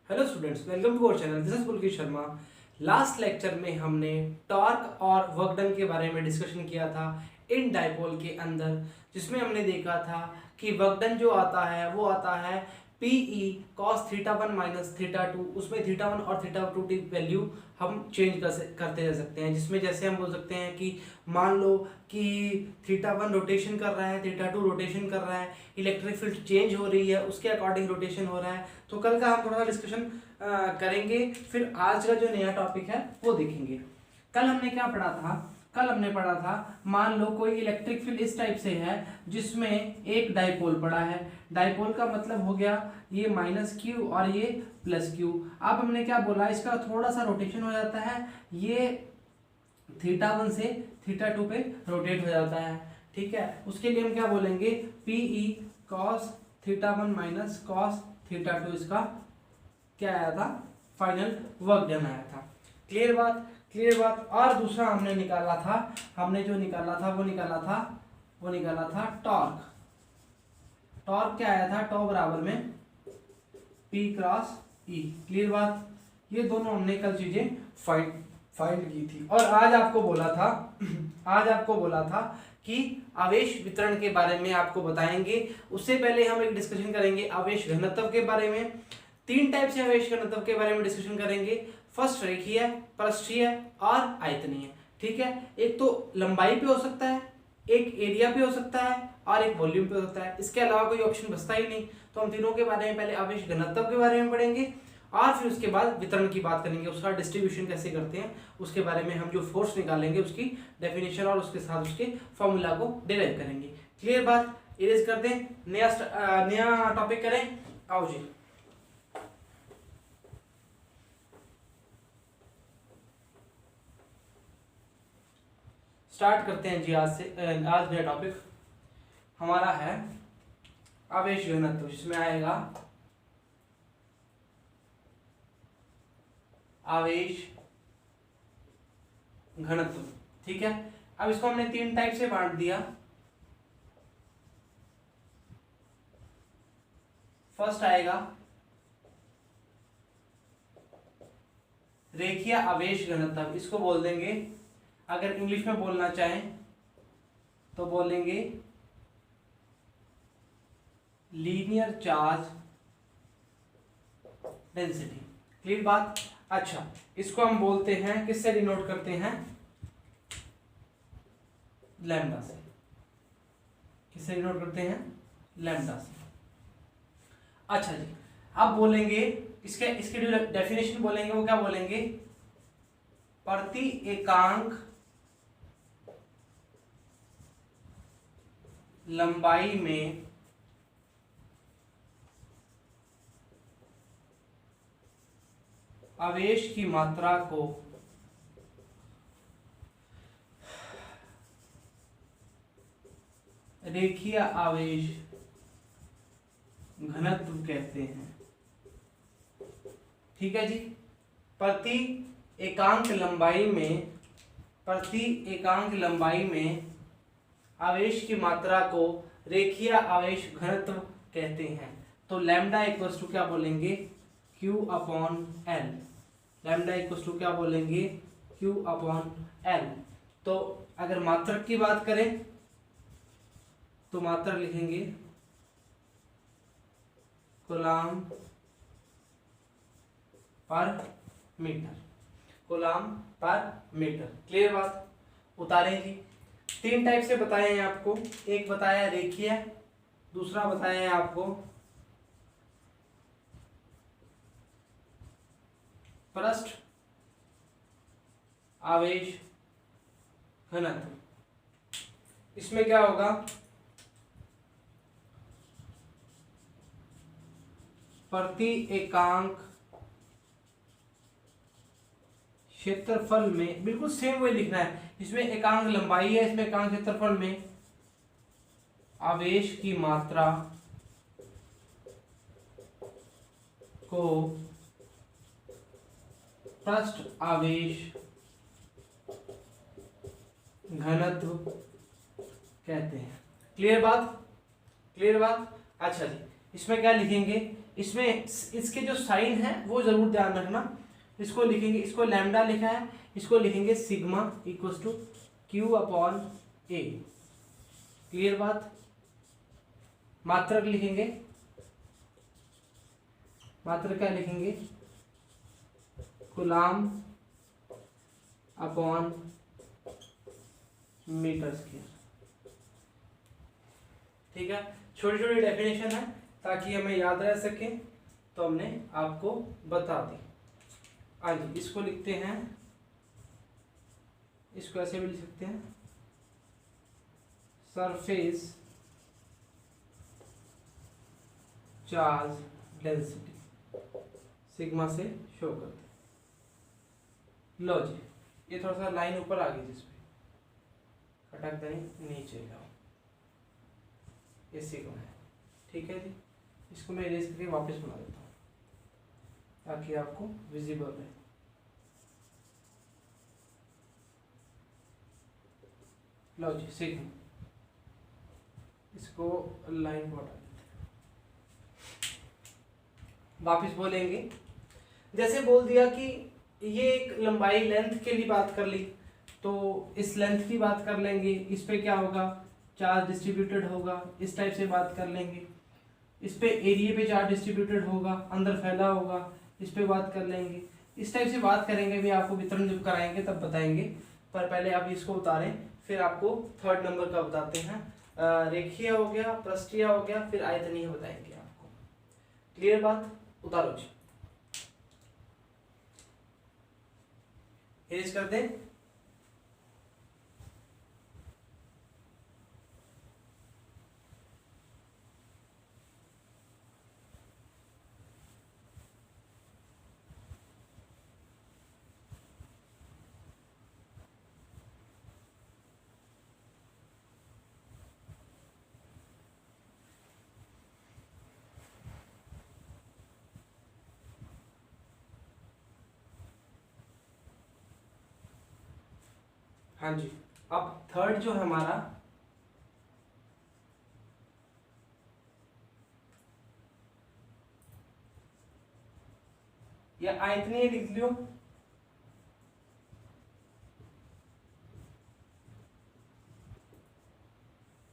Hello students, welcome to our channel. This is Pulkit Sharma. Last lecture में हमने torque और work done के बारे में डिस्कशन किया था इन डाइपोल के अंदर, जिसमें हमने देखा था कि वर्क डन जो आता है वो आता है PE cos theta one minus theta two. उसमें थीटा वन और थीटा टू की वैल्यू हम चेंज करते रह सकते हैं, जिसमें जैसे हम बोल सकते हैं कि मान लो कि थीटा वन रोटेशन कर रहा है, थीटा टू रोटेशन कर रहा है, इलेक्ट्रिक फील्ड चेंज हो रही है, उसके अकॉर्डिंग रोटेशन हो रहा है। तो कल का हम थोड़ा सा डिस्कशन करेंगे, फिर आज का जो नया टॉपिक है वो देखेंगे। कल हमने क्या पढ़ा था? कल हमने पढ़ा था, मान लो कोई इलेक्ट्रिक फील्ड इस टाइप से है जिसमें एक डाइपोल पड़ा है। डाइपोल का मतलब हो गया ये माइनस क्यू और ये प्लस क्यू। अब हमने क्या बोला, इसका थोड़ा सा रोटेशन हो जाता है, ये थीटा वन से थीटा टू पे रोटेट हो जाता है। ठीक है, उसके लिए हम क्या बोलेंगे, PE cos theta one minus cos theta two. इसका क्या आया था? फाइनल वर्क डन आया था। क्लियर बात? क्लियर बात। और दूसरा हमने निकाला था, हमने जो निकाला था वो निकाला था टॉर्क। टॉर्क क्या आया था? टॉ बराबर में पी क्रॉस ई। क्लियर बात? ये दोनों हमने कल चीजें फाइंड की थी। और आज आपको बोला था कि आवेश वितरण के बारे में आपको बताएंगे। उससे पहले हम एक डिस्कशन करेंगे आवेश घनत्व के बारे में। तीन टाइप से आवेश घनत्व के बारे में डिस्कशन करेंगे। फर्स्ट रेखीय, पृष्ठीय और आयतनीय। ठीक है, एक तो लंबाई पे हो सकता है, एक एरिया पे हो सकता है और एक वॉल्यूम पे हो सकता है। इसके अलावा कोई ऑप्शन बचता ही नहीं। तो हम तीनों के बारे में पहले आवेश घनत्व के बारे में पढ़ेंगे और फिर उसके बाद वितरण की बात करेंगे, उसका डिस्ट्रीब्यूशन कैसे करते हैं उसके बारे में। हम जो फोर्स निकालेंगे उसकी डेफिनेशन और उसके साथ उसके फॉर्मूला को डिराइव करेंगे। क्लियर बात? इरेज कर दें, नया टॉपिक करें। आओ जी, स्टार्ट करते हैं जी। आज नया टॉपिक हमारा है आवेश घनत्व, जिसमें आएगा आवेश घनत्व। ठीक है, अब इसको हमने तीन टाइप से बांट दिया। फर्स्ट आएगा रेखीय आवेश घनत्व, इसको बोल देंगे, अगर इंग्लिश में बोलना चाहें तो बोलेंगे लीनियर चार्ज डेंसिटी। क्लियर बात? अच्छा, इसको हम बोलते हैं, किससे डिनोट करते हैं? लैम्डा से। किससे डिनोट करते हैं? लैम्डा से। अच्छा जी, अब बोलेंगे इसके जो डेफिनेशन बोलेंगे वो क्या बोलेंगे? प्रति एकांक लंबाई में आवेश की मात्रा को रेखीय आवेश घनत्व कहते हैं। ठीक है जी, प्रति एकांक लंबाई में आवेश की मात्रा को रेखीय आवेश घनत्व कहते हैं। तो लैम्डा इक्वल्स टू क्या बोलेंगे? Q upon L। Lambda equals to क्या बोलेंगे? Q upon L। तो अगर मात्रक की बात करें तो मात्रक लिखेंगे coulomb per metre. Coulomb per metre. Clear बात? उतारें जी। तीन टाइप से बताए हैं आपको, एक बताया रेखीय, दूसरा बताया है आपको पृष्ठ आवेश घनत्व। इसमें क्या होगा? प्रति एकांक क्षेत्रफल में, बिल्कुल सेम वही लिखना है। इसमें एकांक लंबाई है, इसमें एकांक क्षेत्रफल में आवेश की मात्रा को पृष्ठ आवेश घनत्व कहते हैं। क्लियर बात? क्लियर बात? अच्छा जी, इसमें क्या लिखेंगे? इसमें इसके जो साइन है वो जरूर ध्यान रखना। इसको लिखेंगे, इसको लैम्डा लिखा है, इसको लिखेंगे sigma equals to Q upon A. Clear बात। मात्रक लिखेंगे, मात्रक क्या लिखेंगे, कूलाम अपॉन मीटर स्क्वायर। ठीक है, छोटी छोटी डेफिनेशन है ताकि हमें याद रह सके, तो हमने आपको बता दी। आइए इसको लिखते हैं, इसको ऐसे भी लिख सकते हैं, सरफेस चार्ज डेंसिटी सिग्मा से शो करते हैं। लो जी, ये थोड़ा सा लाइन ऊपर आ गई, जिसपे खटक दें नीचे जाओ, ये सिग्मा है। ठीक है जी, इसको मैं इरेज करके वापस बना देता हूँ ताकि आपको विजिबल रहे। लो जी सिग्मा, इसको लाइन को हटा देते हैं। वापस बोलेंगे, जैसे बोल दिया कि ये एक लंबाई लेंथ के लिए बात कर ली, तो इस लेंथ की बात कर लेंगे, इस पे क्या होगा, चार्ज डिस्ट्रीब्यूटेड होगा, इस टाइप से बात कर लेंगे। इस पे एरिया पे चार्ज डिस्ट्रीब्यूटेड होगा, अंदर फैला होगा, इस पे बात कर लेंगे। इस टाइप से बात करेंगे, भी आपको वितरण जब कराएंगे तब बताएंगे, पर पहले आप इसको उतारें, फिर आपको थर्ड नंबर का बताते हैं। रेखीय हो गया, पृष्ठीय हो गया, फिर आयतनीय बताएंगे आपको। क्लियर बात। उतारो जी, इरेज कर दें। हाँ जी, अब थर्ड जो है हमारा, या आयतनीय लिख लो,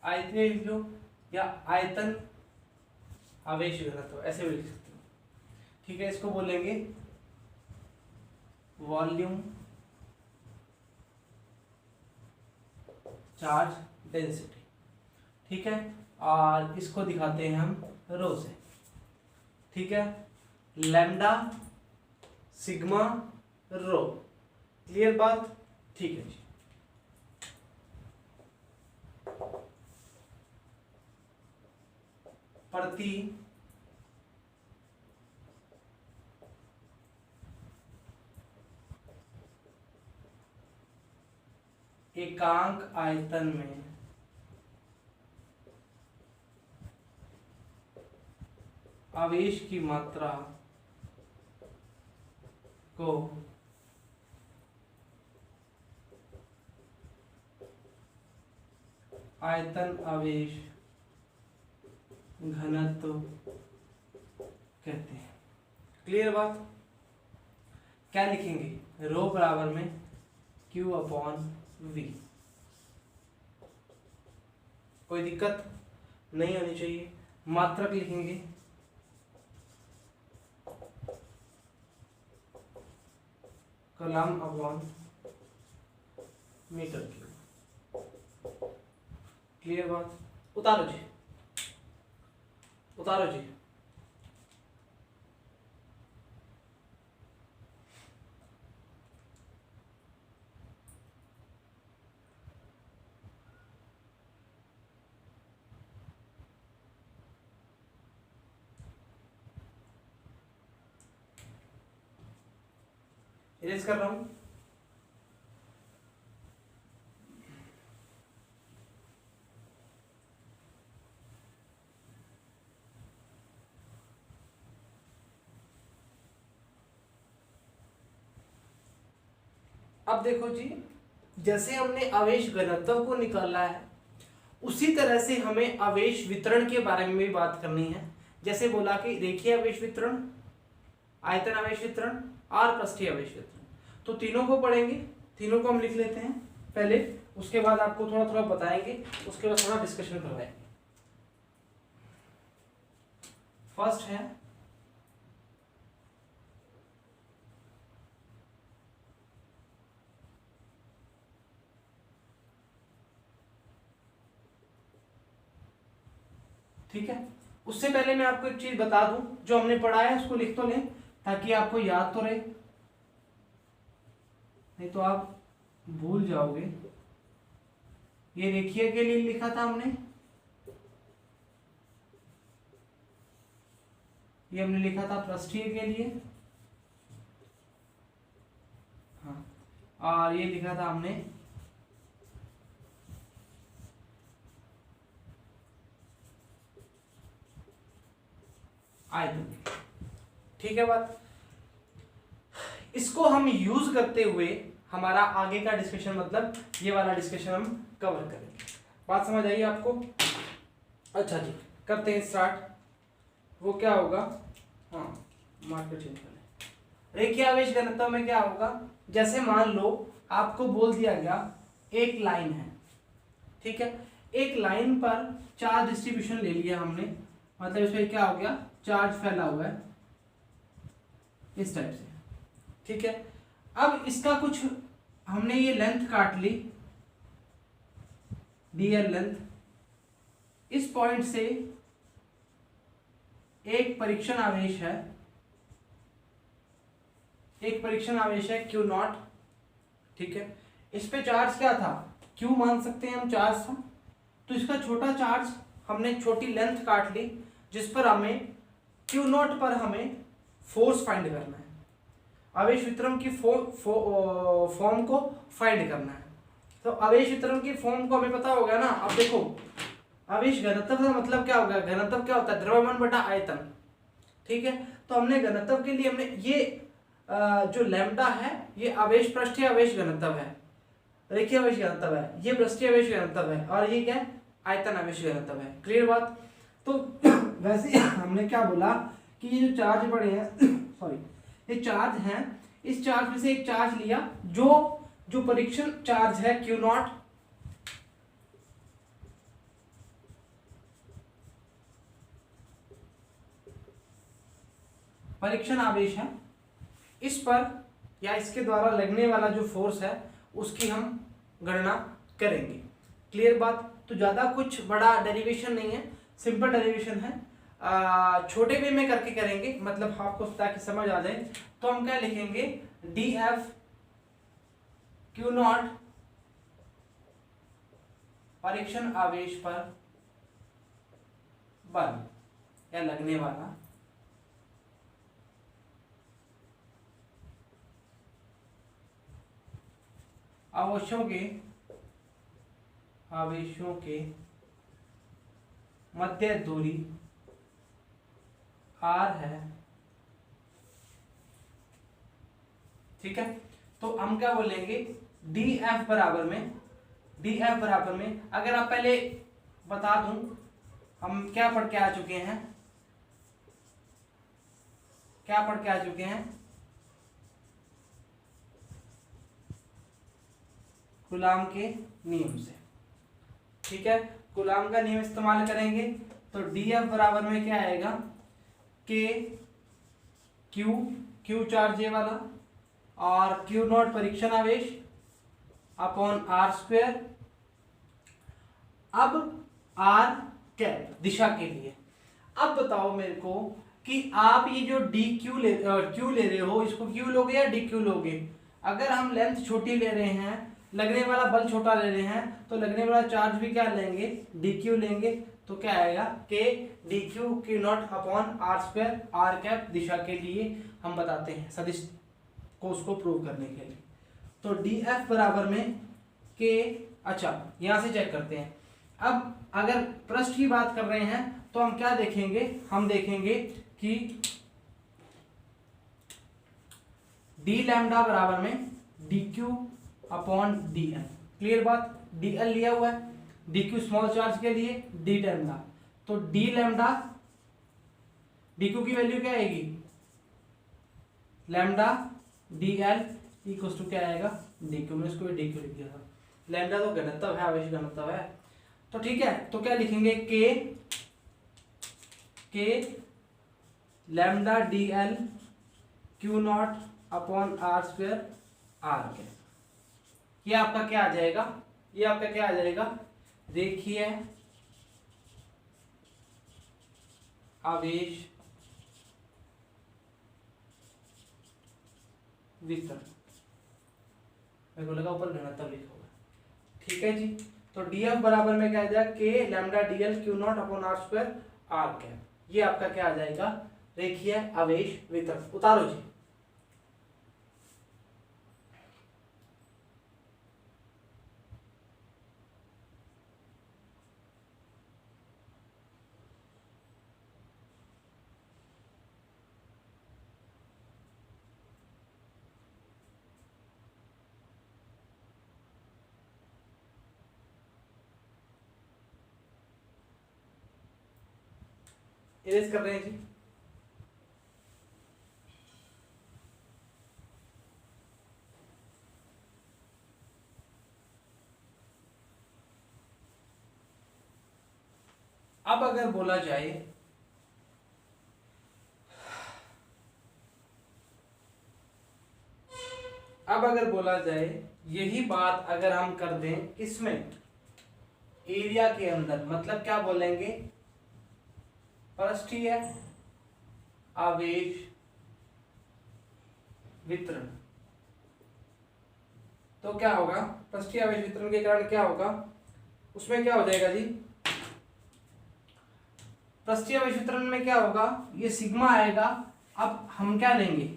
आयतनीय लिख लो, या आयतन आवेश घनत्व, ऐसे भी लिख सकते हो। ठीक है, इसको बोलेंगे वॉल्यूम चार्ज डेंसिटी। ठीक है, और इसको दिखाते हैं हम रो से। ठीक है, लैम्डा सिग्मा रो। क्लियर बात। ठीक है जी, प्रति एकांक आयतन में आवेश की मात्रा को आयतन आवेश घनत्व कहते हैं। क्लियर बात। क्या लिखेंगे, रो बराबर में Q अपॉन V। कोई दिक्कत नहीं होनी चाहिए। मात्रक लिखेंगे coulomb upon metre cube. Clear बात। उतारो जी, उतारो जी। इरेज कर रहा हूं। अब देखो जी, जैसे हमने आवेश घनत्व को निकाला है, उसी तरह से हमें आवेश वितरण के बारे में भी बात करनी है। जैसे बोला कि रेखीय आवेश वितरण, आयतन आवेश वितरण और पृष्ठीय आवेश वितरण, तो तीनों को पढ़ेंगे, तीनों को हम लिख लेते हैं पहले, उसके बाद आपको थोड़ा थोड़ा बताएंगे, उसके बाद थोड़ा डिस्कशन करवाएंगे। फर्स्ट है ठीक है। उससे पहले मैं आपको एक चीज बता दूं, जो हमने पढ़ा है उसको लिख तो लें ताकि आपको याद तो रहे, नहीं तो आप भूल जाओगे। ये रेखीय के लिए लिखा था हमने, ये हमने लिखा था पृष्ठीय के लिए, हाँ, और ये लिखा था हमने आयतन। ठीक है बात। इसको हम यूज करते हुए हमारा आगे का डिस्कशन, मतलब ये वाला डिस्कशन हम कवर करेंगे। बात समझ आई आपको? अच्छा जी, करते हैं स्टार्ट। वो क्या होगा, हाँ मार्कर चेंज कर लें। रेखीय आवेश घनत्व में क्या होगा, जैसे मान लो आपको बोल दिया गया एक लाइन है, ठीक है, एक लाइन पर चार्ज डिस्ट्रीब्यूशन ले लिया हमने, मतलब इसमें क्या हो गया, चार्ज फैला हुआ है इस टाइप से, ठीक है। अब इसका कुछ हमने ये लेंथ काट ली, dl लेंथ, इस पॉइंट से एक परीक्षण आवेश है, एक परीक्षण आवेश है Q नॉट, ठीक है। इस पे चार्ज क्या था, Q मान सकते हैं हम चार्ज था, तो इसका छोटा चार्ज हमने छोटी लेंथ काट ली, जिस पर हमें Q नॉट पर हमें फोर्स फाइंड करना है, आवेश वितरण की फॉर्म को फाइंड करना है। तो आवेश वितरण की फॉर्म को हमें पता होगा ना। अब देखो, आवेश घनत्व का मतलब क्या होगा, घनत्व क्या होता है, द्रव्यमान बटा आयतन, ठीक है। तो हमने घनत्व के लिए हमने ये जो लैम्डा है, ये आवेश पृष्ठीय आवेश घनत्व है, रेखीय आवेश घनत्व है, ये पृष्ठीय आवेश घनत्व है, और ये क्या है, आयतन आवेश घनत्व है। क्लियर बात। तो वैसे हमने क्या बोला कि ये जो चार्ज पड़े हैं सॉरी, ये चार्ज हैं, इस चार्ज में से एक चार्ज लिया, जो परीक्षण चार्ज है Q नॉट, परीक्षण आवेश है, इस पर या इसके द्वारा लगने वाला जो फोर्स है उसकी हम गणना करेंगे। क्लियर बात। तो ज्यादा कुछ बड़ा डेरिवेशन नहीं है, सिंपल डेरिवेशन है, छोटे वे में करके करेंगे, मतलब आपको ताकि समझ आ जाए। तो हम क्या लिखेंगे, dF Q नॉट परीक्षण आवेश पर बल या लगने वाला आवेशों के मध्य दूरी R है, ठीक है। तो हम क्या बोलेंगे, dF बराबर में, अगर आप पहले बता दूं, हम क्या पढ़ के आ चुके हैं, कूलाम के नियम से, ठीक है। कूलाम का नियम इस्तेमाल करेंगे तो dF बराबर में क्या आएगा, K Q चार्ज ये वाला, और Q नॉट परीक्षण आवेश अपॉन R स्क्वायर। अब R कैप दिशा के लिए। अब बताओ मेरे को कि आप ये जो Q ले रहे हो, इसको Q लोगे या DQ लोगे। अगर हम लेंथ छोटी ले रहे हैं, लगने वाला बल छोटा ले रहे हैं, तो लगने वाला चार्ज भी क्या लेंगे, DQ लेंगे। तो क्या आएगा, K DQ Q not upon R square, R cap दिशा के लिए हम बताते हैं सदिश को, उसको प्रूव करने के लिए। तो DF बराबर में K, अच्छा यहां से चेक करते हैं। अब अगर पृष्ठ की बात कर रहे हैं तो हम क्या देखेंगे, हम देखेंगे कि d लैम्डा बराबर में dq अपॉन dl। क्लियर बात। dl लिया हुआ है, dq स्मॉल चार्ज के लिए, d लैम्डा, तो d लैम्डा डी क्यू की वैल्यू क्या आएगी, lambda D L equal to क्या आएगा, डी क्यू। में इसको भी डी क्यू लिख दिया था। लैम्डा तो घनत्व है, आवेश घनत्व है, तो ठीक है। तो क्या लिखेंगे, K lambda D L Q naught upon R square R के। ये आपका क्या आ जाएगा, ये आपका क्या आ जाएगा, देखिए आवेश वितरण, मेरे को लगा ऊपर घनत्व लिखा हुआ है, ठीक है जी। तो डी एफ बराबर में क्या आ जाएगा, K lambda D L Q naught upon R square R cap. ये आपका क्या आ जाएगा, रेखीय आवेश वितरण। उतारो जी। इरेज कर रहे हैं जी। अब अगर बोला जाए, अब अगर बोला जाए यही बात अगर हम कर दें इसमें एरिया के अंदर, मतलब क्या बोलेंगे, पृष्ठीय आवेश वितरण। तो क्या होगा, पृष्ठीय आवेश वितरण के कारण क्या होगा, उसमें क्या हो जाएगा जी, पृष्ठीय आवेश वितरण में क्या होगा, ये सिग्मा आएगा। अब हम क्या लेंगे,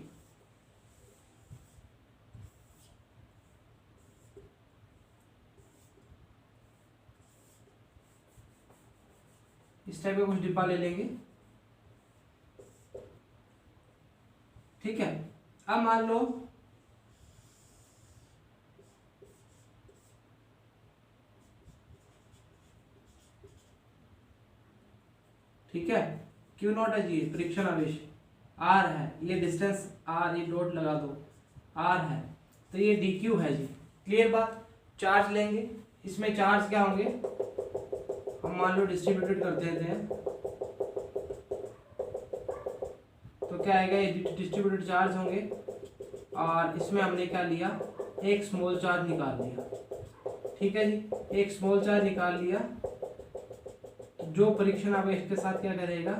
इस टाइप का कुछ डिब्बा ले लेंगे, ठीक है। अब मान लो ठीक है, क्यू नॉट है जी परीक्षण आवेश, आर है, ये डिस्टेंस आर, ये डॉट लगा दो, आर है, तो ये डी क्यू है जी। क्लियर बात। चार्ज लेंगे, इसमें चार्ज क्या होंगे, हम मान लो डिस्ट्रीब्यूटेड कर देते हैं, तो क्या आएगा, ये डिस्ट्रीब्यूटेड चार्ज होंगे, और इसमें हमने क्या लिया, एक स्मॉल चार्ज निकाल लिया, ठीक है जी। एक स्मॉल चार्ज निकाल लिया, जो परीक्षण आवेश के साथ क्या करेगा,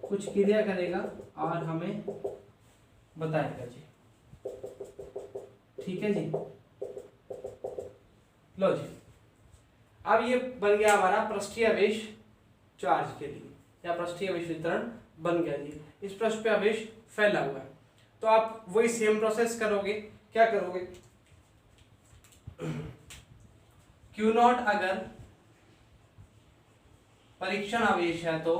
कुछ क्रिया करेगा और हमें बताएगा जी, ठीक है जी। लो जी, अब ये बन गया हमारा पृष्ठीय आवेश चार्ज के लिए, या पृष्ठीय आवेश वितरण बन गया जी। इस पृष्ठ पे आवेश फैला हुआ है, तो आप वही सेम प्रोसेस करोगे। क्या करोगे, क्यू नॉट अगर परीक्षण आवेश है तो,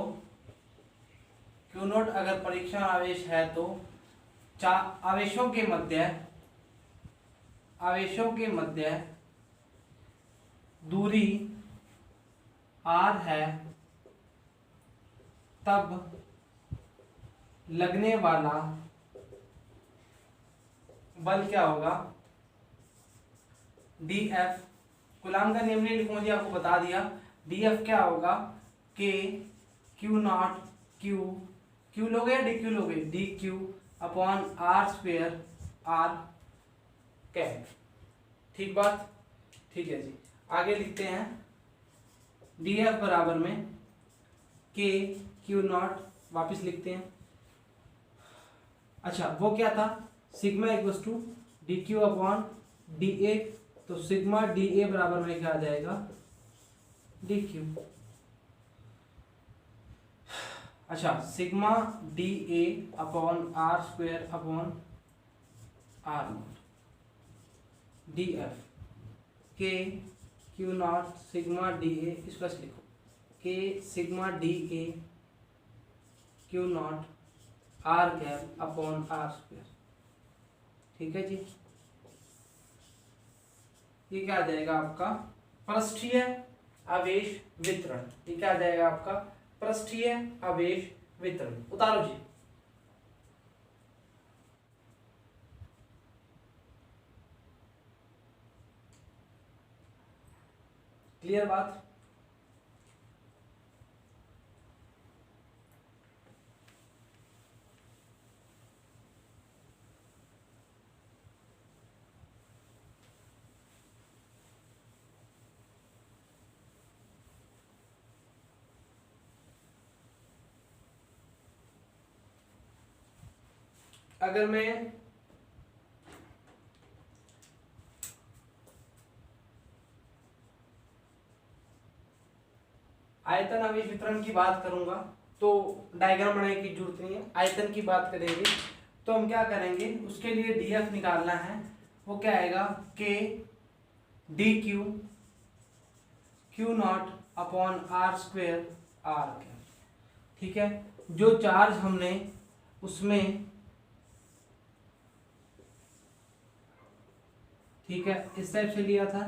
क्यू नॉट अगर परीक्षण आवेश है तो आवेशों के मध्य दूरी r है, तब लगने वाला बल क्या होगा, dF। कूलाम का नियम नहीं लिखूंगा जी, आपको बता दिया। dF क्या होगा, k क्यू नॉट क्यू लोगे या डी क्यू लोगे, D Q upon R square R cap. ठीक बात, ठीक है जी। आगे लिखते हैं, dF बराबर में k क्यू नॉट, वापिस लिखते हैं। अच्छा, वो क्या था, sigma equals to D Q upon D A, तो सिग्मा डी ए बराबर में क्या आ जाएगा, डी क्यू। अच्छा, sigma D A upon R square upon R not, D F K Q not sigma D A, इस पर लिखो, K sigma D A Q not R cap upon R square. ठीक है जी, ये क्या आ जाएगा आपका पृष्ठीय आवेश वितरण। ये क्या आ जाएगा आपका पृष्ठीय आवेश वितरण। उतारो जी। क्लियर बात? अगर मैं आयतन आवेश वितरण की बात करूंगा तो डायग्राम बनाने की जरूरत नहीं है, आयतन की बात करेंगे तो हम क्या करेंगे, उसके लिए डीएफ निकालना है। वो क्या आएगा, K D Q Q naught upon R square R के। ठीक है, जो चार्ज हमने उसमें, ठीक है, इस टाइप से लिया था,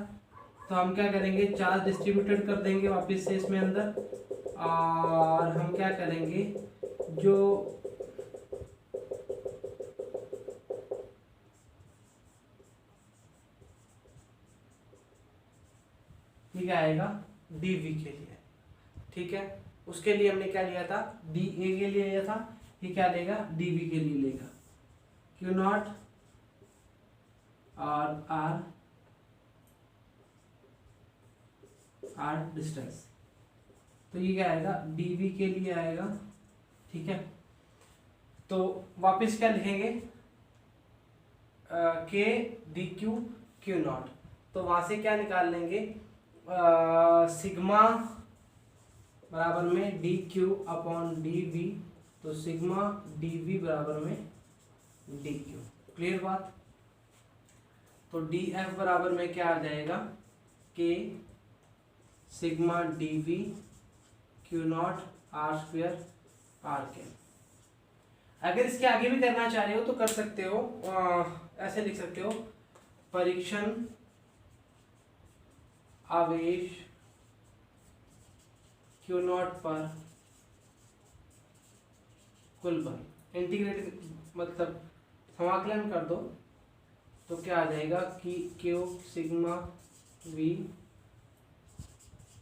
तो हम क्या करेंगे, चार्ज डिस्ट्रीब्यूटेड कर देंगे वापस से इसमें अंदर, और हम क्या करेंगे, जो ठीक आएगा डीवी के लिए। ठीक है, उसके लिए हमने क्या लिया था, डी ए के लिए लिया था, ये क्या लेगा, डीवी के लिए लेगा, क्यू नॉट और आर डिस्टेंस, तो ये क्या आएगा, डीवी के लिए आएगा। ठीक है, तो वापस क्या लिखेंगे, के डी क्यू क्यू नॉट, तो वहां से क्या निकाल लेंगे, सिग्मा बराबर में D Q upon D V, तो सिग्मा डी वी बराबर में डी क्यू। क्लियर बात? तो डी एफ बराबर में क्या आ जाएगा, K sigma D V Q not R square R के। अगर इसके आगे भी करना चाह रहे हो तो कर सकते हो, ऐसे लिख सकते हो, परीक्षण आवेश क्यू नॉट पर कुल बल, इंटीग्रेट मतलब समाकलन कर दो, तो क्या आ जाएगा कि Q sigma V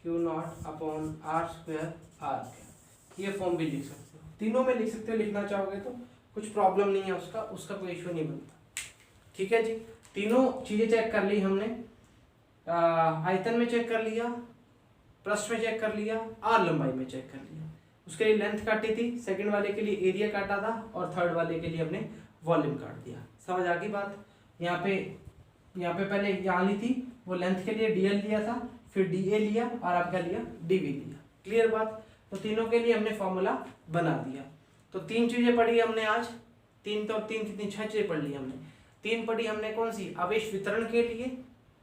Q naught upon R square R के। ये फॉर्म भी लिख सकते हो, तीनों में लिख सकते हो, लिखना चाहोगे तो कुछ प्रॉब्लम नहीं है, उसका कोई इशू नहीं बनता। ठीक है जी, तीनों चीजें चेक कर ली हमने, आयतन में चेक कर लिया, पृष्ठ में चेक कर लिया, और लंबाई में चेक कर लिया। उसके लिए लेंथ काटी थी, सेकंड वाले के लिए एरिया काटा था, और थर्ड वाले के लिए हमने वॉल्यूम काट दिया। समझ आ गई बात? यहाँ पे पहले यहाँ ली थी, वो लेंथ के लिए डीएल लिया था, फिर डीए लिया, और आपका लिया डीवी लिया। क्लियर बात? तो तीनों के लिए हमने फॉर्मूला बना दिया। तो तीन चीजें पढ़ी हमने आज, तीन तो तीन कितनी, छह चीजें पढ़ ली हमने। तीन पढ़ी हमने कौन सी, आवेश वितरण के लिए,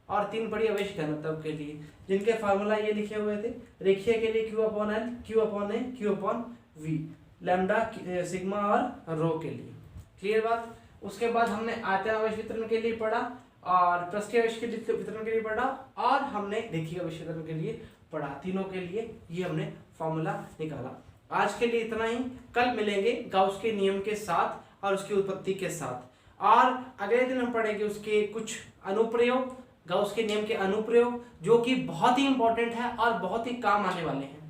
और तीन पढ़ी आवेश घनत्व के लिए, जिनके फार्मूला ये लिखे हुए थे। रेखीय के लिए Q upon L, Q upon A, Q upon V, lambda sigma और रो के लिए। क्लियर बात? उसके बाद हमने आयतन आवेश वितरण के लिए पढ़ा, और पृष्ठीय आवेश के वितरण के लिए पढ़ा, और हमने रेखीय आवेश वितरण के लिए पढ़ा। तीनों के लिए ये हमने फॉर्मूला निकाला। आज के लिए इतना ही, कल मिलेंगे गाउस के नियम के साथ और उसकी उत्पत्ति के साथ, और अगले दिन हम पढ़ेंगे उसके कुछ अनुप्रयोग, गाउस के नियम के अनुप्रयोग, जो कि बहुत ही इंपॉर्टेंट है और बहुत ही काम आने वाले हैं।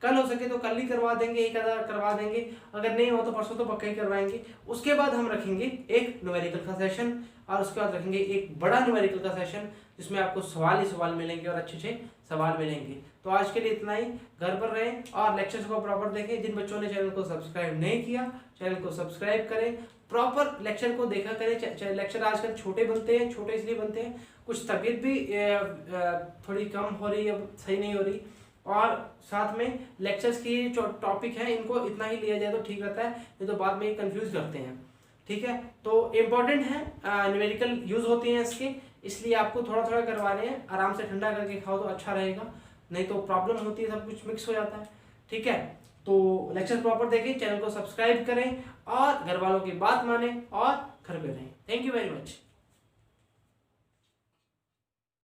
कल हो सके तो कल ही करवा देंगे, एक आधा करवा देंगे, अगर नहीं हो तो परसों तो पक्का ही करवाएंगे। उसके बाद हम रखेंगे एक न्यूमेरिकल का सेशन, और उसके बाद रखेंगे एक बड़ा न्यूमेरिकल का सेशन, जिसमें आपको सवाल ही सवाल मिलेंगे और अच्छे सवाल मिलेंगे। तो आज के लिए इतना ही, घर पर रहें और लेक्चर्स को प्रॉपर देखें। जिन बच्चों ने चैनल को सब्सक्राइब नहीं किया, चैनल को सब्सक्राइब करें, प्रॉपर लेक्चर को देखा करें। लेक्चर आजकल छोटे बनते हैं, छोटे इसलिए बनते हैं, कुछ तबीयत भी थोड़ी कम हो रही है, सही नहीं हो रही, और साथ में लेक्चर्स की जो टॉपिक है इनको इतना ही लिया जाए तो ठीक रहता है, नहीं तो बाद में ये कंफ्यूज करते हैं। ठीक है, तो इम्पोर्टेंट है, न्यूमेरिकल यूज होते हैं इसके, इसलिए आपको थोड़ा थोड़ा करवाने हैं। आराम से ठंडा करके खाओ तो अच्छा रहेगा, नहीं तो प्रॉब्लम होती है, सब कुछ मिक्स हो जाता है। ठीक है, तो लेक्चर प्रॉपर देखें, चैनल को सब्सक्राइब करें, और घर वालों की बात माने, और घर पे रहें। Thank you very much.